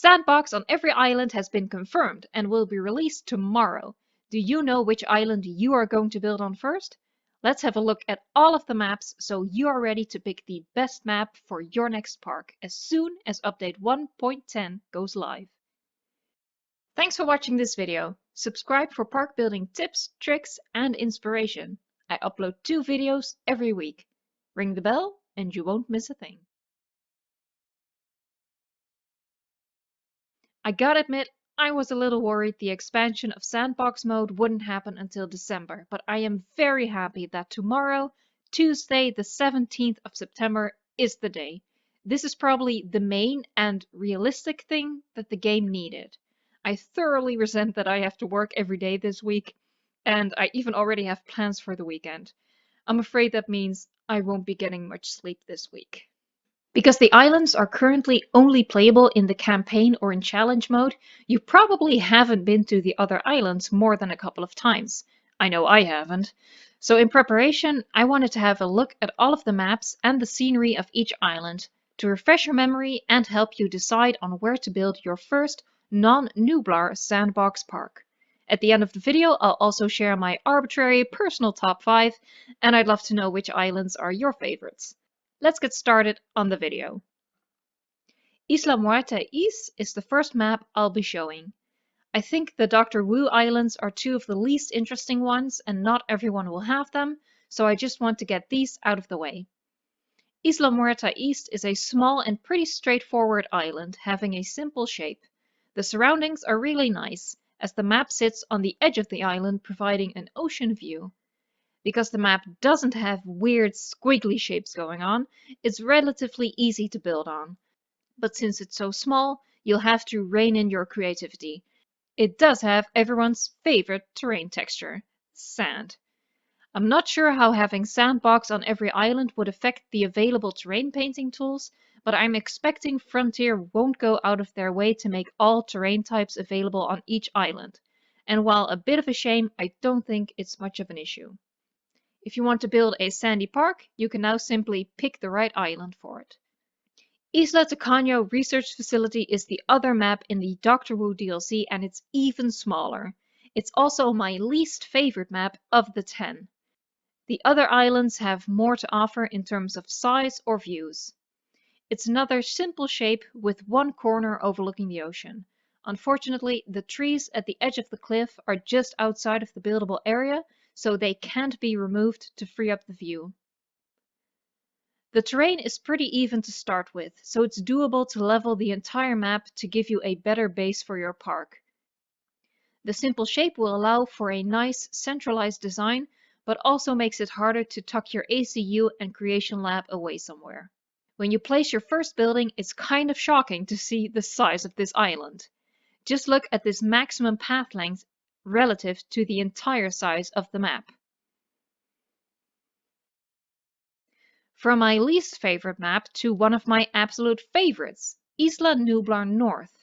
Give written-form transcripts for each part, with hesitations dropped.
Sandbox on every island has been confirmed and will be released tomorrow. Do you know which island you are going to build on first? Let's have a look at all of the maps so you are ready to pick the best map for your next park as soon as update 1.10 goes live. Thanks for watching this video. Subscribe for park building tips, tricks, and inspiration. I upload 2 videos every week. Ring the bell and you won't miss a thing. I gotta admit, I was a little worried the expansion of Sandbox mode wouldn't happen until December, but I am very happy that tomorrow, Tuesday the 17th of September, is the day. This is probably the main and realistic thing that the game needed. I thoroughly resent that I have to work every day this week, and I even already have plans for the weekend. I'm afraid that means I won't be getting much sleep this week. Because the islands are currently only playable in the campaign or in challenge mode, you probably haven't been to the other islands more than a couple of times. I know I haven't. So in preparation, I wanted to have a look at all of the maps and the scenery of each island to refresh your memory and help you decide on where to build your first non-Nublar sandbox park. At the end of the video, I'll also share my arbitrary personal top 5, and I'd love to know which islands are your favorites. Let's get started on the video. Isla Muerta East is the first map I'll be showing. I think the Dr. Wu Islands are 2 of the least interesting ones and not everyone will have them, so I just want to get these out of the way. Isla Muerta East is a small and pretty straightforward island having a simple shape. The surroundings are really nice, as the map sits on the edge of the island providing an ocean view. Because the map doesn't have weird squiggly shapes going on, it's relatively easy to build on. But since it's so small, you'll have to rein in your creativity. It does have everyone's favorite terrain texture, sand. I'm not sure how having Sandbox on every island would affect the available terrain painting tools, but I'm expecting Frontier won't go out of their way to make all terrain types available on each island. And while a bit of a shame, I don't think it's much of an issue. If you want to build a sandy park, you can now simply pick the right island for it. Isla Takano Research Facility is the other map in the Dr. Wu DLC and it's even smaller. It's also my least favorite map of the 10. The other islands have more to offer in terms of size or views. It's another simple shape with one corner overlooking the ocean. Unfortunately, the trees at the edge of the cliff are just outside of the buildable area, so they can't be removed to free up the view. The terrain is pretty even to start with, so it's doable to level the entire map to give you a better base for your park. The simple shape will allow for a nice centralized design, but also makes it harder to tuck your ACU and creation lab away somewhere. When you place your first building, it's kind of shocking to see the size of this island. Just look at this maximum path length relative to the entire size of the map. From my least favorite map to one of my absolute favorites, Isla Nublar North.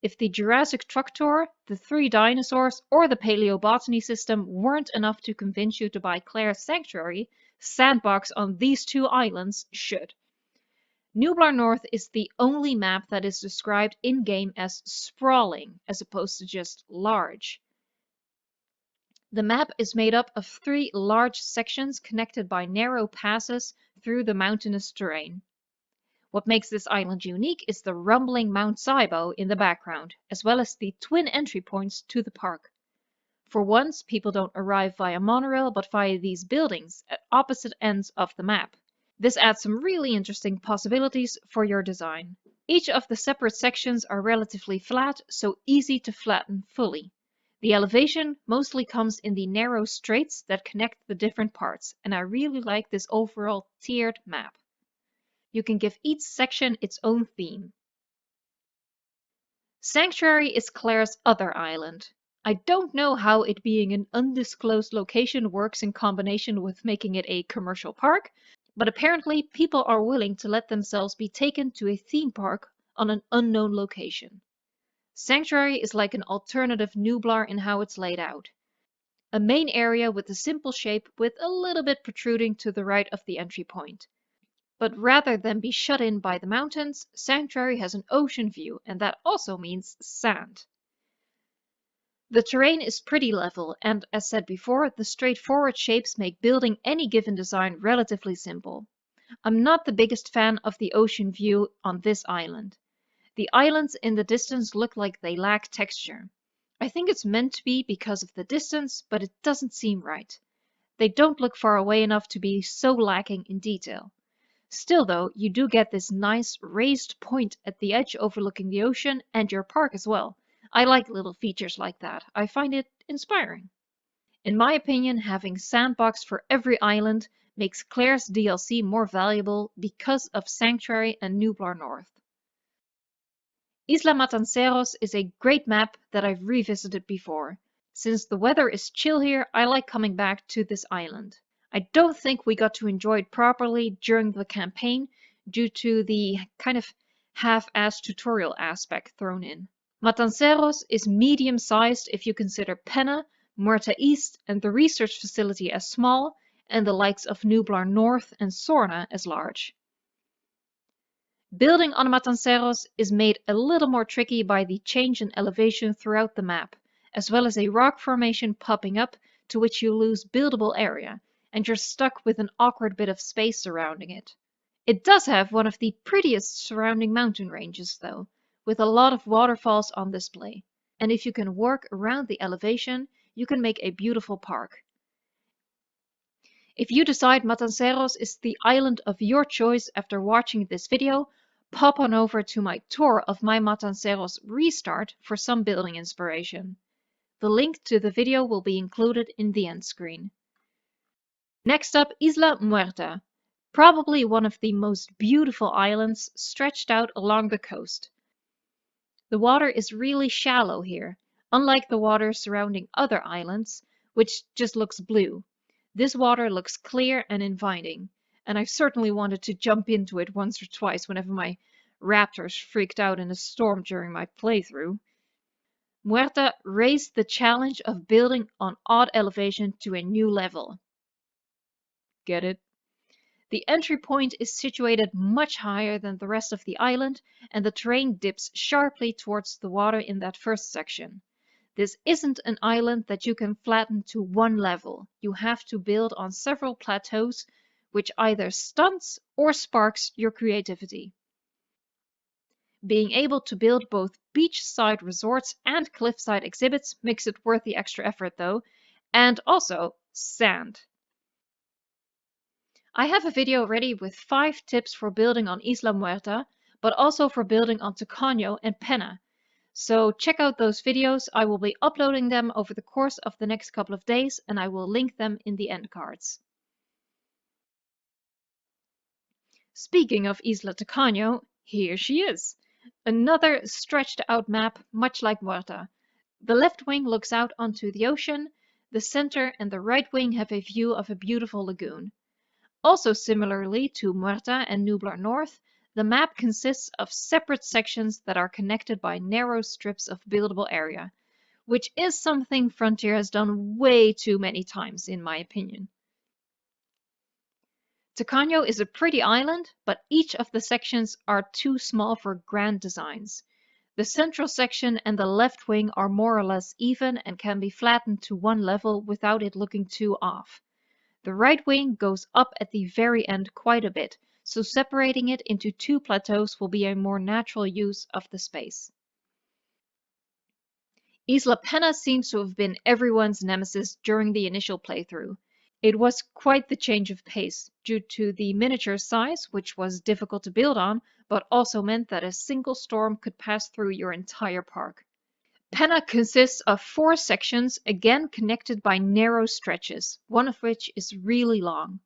If the Jurassic Truck Tour, the 3 dinosaurs, or the paleobotany system weren't enough to convince you to buy Claire's Sanctuary, Sandbox on these 2 islands should. Nublar North is the only map that is described in-game as sprawling, as opposed to just large. The map is made up of 3 large sections connected by narrow passes through the mountainous terrain. What makes this island unique is the rumbling Mount Saibo in the background, as well as the twin entry points to the park. For once, people don't arrive via monorail, but via these buildings at opposite ends of the map. This adds some really interesting possibilities for your design. Each of the separate sections are relatively flat, so easy to flatten fully. The elevation mostly comes in the narrow straits that connect the different parts, and I really like this overall tiered map. You can give each section its own theme. Sanctuary is Claire's other island. I don't know how it being an undisclosed location works in combination with making it a commercial park, but apparently people are willing to let themselves be taken to a theme park on an unknown location. Sanctuary is like an alternative Nublar in how it's laid out. A main area with a simple shape with a little bit protruding to the right of the entry point. But rather than be shut in by the mountains, Sanctuary has an ocean view, and that also means sand. The terrain is pretty level, and as said before, the straightforward shapes make building any given design relatively simple. I'm not the biggest fan of the ocean view on this island. The islands in the distance look like they lack texture. I think it's meant to be because of the distance, but it doesn't seem right. They don't look far away enough to be so lacking in detail. Still though, you do get this nice raised point at the edge overlooking the ocean and your park as well. I like little features like that. I find it inspiring. In my opinion, having Sandbox for every island makes Claire's DLC more valuable because of Sanctuary and Nublar North. Isla Matanceros is a great map that I've revisited before. Since the weather is chill here, I like coming back to this island. I don't think we got to enjoy it properly during the campaign due to the kind of half-assed tutorial aspect thrown in. Matanceros is medium-sized if you consider Penna, Muerta East, and the research facility as small, and the likes of Nublar North and Sorna as large. Building on Matanceros is made a little more tricky by the change in elevation throughout the map, as well as a rock formation popping up to which you lose buildable area, and you're stuck with an awkward bit of space surrounding it. It does have one of the prettiest surrounding mountain ranges though, with a lot of waterfalls on display, and if you can work around the elevation, you can make a beautiful park. If you decide Matanceros is the island of your choice after watching this video, pop on over to my tour of my Matanceros restart for some building inspiration. The link to the video will be included in the end screen. Next up, Isla Muerta, probably one of the most beautiful islands stretched out along the coast. The water is really shallow here, unlike the water surrounding other islands, which just looks blue. This water looks clear and inviting, and I certainly wanted to jump into it once or twice whenever my raptors freaked out in a storm during my playthrough. Muerta raised the challenge of building on odd elevation to a new level. Get it? The entry point is situated much higher than the rest of the island, and the terrain dips sharply towards the water in that first section. This isn't an island that you can flatten to one level. You have to build on several plateaus, which either stunts or sparks your creativity. Being able to build both beachside resorts and cliffside exhibits makes it worth the extra effort though, and also sand. I have a video ready with 5 tips for building on Isla Muerta, but also for building on Takano and Penna. So check out those videos. I will be uploading them over the course of the next couple of days, and I will link them in the end cards. Speaking of Isla Takano, here she is. Another stretched out map, much like Muerta. The left wing looks out onto the ocean, the center and the right wing have a view of a beautiful lagoon. Also similarly to Muerta and Nublar North, the map consists of separate sections that are connected by narrow strips of buildable area, which is something Frontier has done way too many times in my opinion. Takano is a pretty island, but each of the sections are too small for grand designs. The central section and the left wing are more or less even and can be flattened to one level without it looking too off. The right wing goes up at the very end quite a bit, so separating it into 2 plateaus will be a more natural use of the space. Isla Penna seems to have been everyone's nemesis during the initial playthrough. It was quite the change of pace due to the miniature size, which was difficult to build on, but also meant that a single storm could pass through your entire park. Penna consists of 4 sections, again connected by narrow stretches, one of which is really long.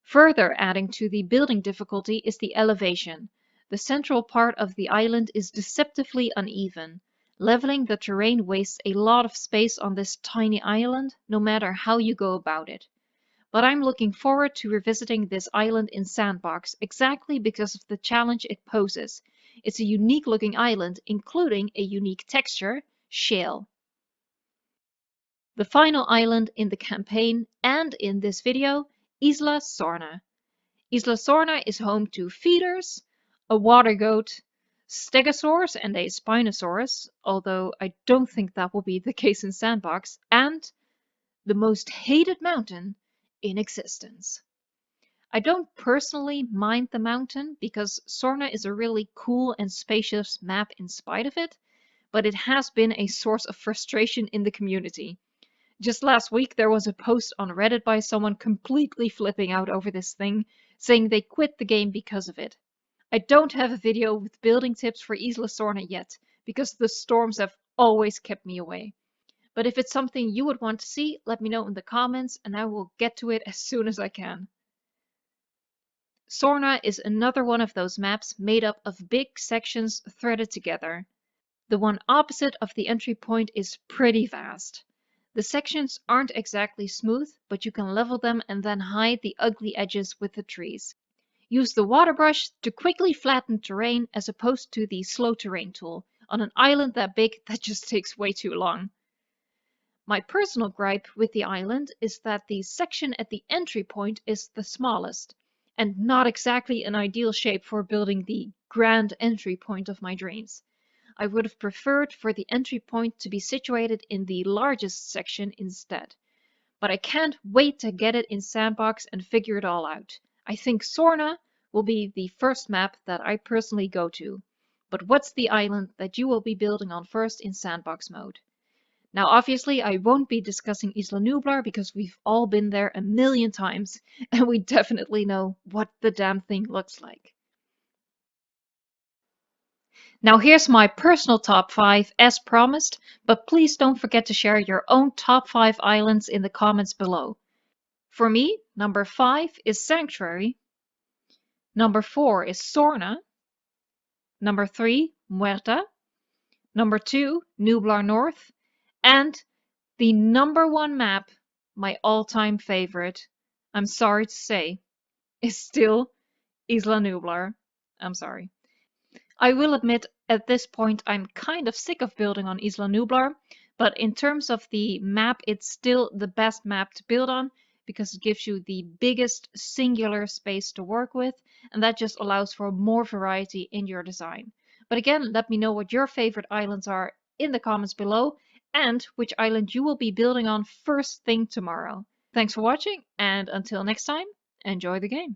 Further adding to the building difficulty is the elevation. The central part of the island is deceptively uneven. Leveling the terrain wastes a lot of space on this tiny island, no matter how you go about it. But I'm looking forward to revisiting this island in Sandbox exactly because of the challenge it poses. It's a unique looking island, including a unique texture, shale. The final island in the campaign and in this video, Isla Sorna. Isla Sorna is home to feeders, a water goat, stegosaurs and a spinosaurus, although I don't think that will be the case in Sandbox, and the most hated mountain in existence. I don't personally mind the mountain because Sorna is a really cool and spacious map in spite of it, but it has been a source of frustration in the community. Just last week, there was a post on Reddit by someone completely flipping out over this thing, saying they quit the game because of it. I don't have a video with building tips for Isla Sorna yet, because the storms have always kept me away. But if it's something you would want to see, let me know in the comments and I will get to it as soon as I can. Sorna is another one of those maps made up of big sections threaded together. The one opposite of the entry point is pretty vast. The sections aren't exactly smooth, but you can level them and then hide the ugly edges with the trees. Use the water brush to quickly flatten terrain as opposed to the slow terrain tool on an island that big that just takes way too long. My personal gripe with the island is that the section at the entry point is the smallest, and not exactly an ideal shape for building the grand entry point of my dreams. I would have preferred for the entry point to be situated in the largest section instead. But I can't wait to get it in Sandbox and figure it all out. I think Sorna will be the first map that I personally go to. But what's the island that you will be building on first in Sandbox mode? Now, obviously, I won't be discussing Isla Nublar because we've all been there a million times and we definitely know what the damn thing looks like. Now, here's my personal top 5 as promised, but please don't forget to share your own top 5 islands in the comments below. For me, number 5 is Sanctuary, number 4 is Sorna, number 3, Muerta, number 2, Nublar North, and the number 1 map, my all-time favorite, I'm sorry to say, is still Isla Nublar. I'm sorry. I will admit at this point I'm kind of sick of building on Isla Nublar, but in terms of the map, it's still the best map to build on because it gives you the biggest singular space to work with, and that just allows for more variety in your design. But again, let me know what your favorite islands are in the comments below and which island you will be building on first thing tomorrow. Thanks for watching, and until next time, enjoy the game.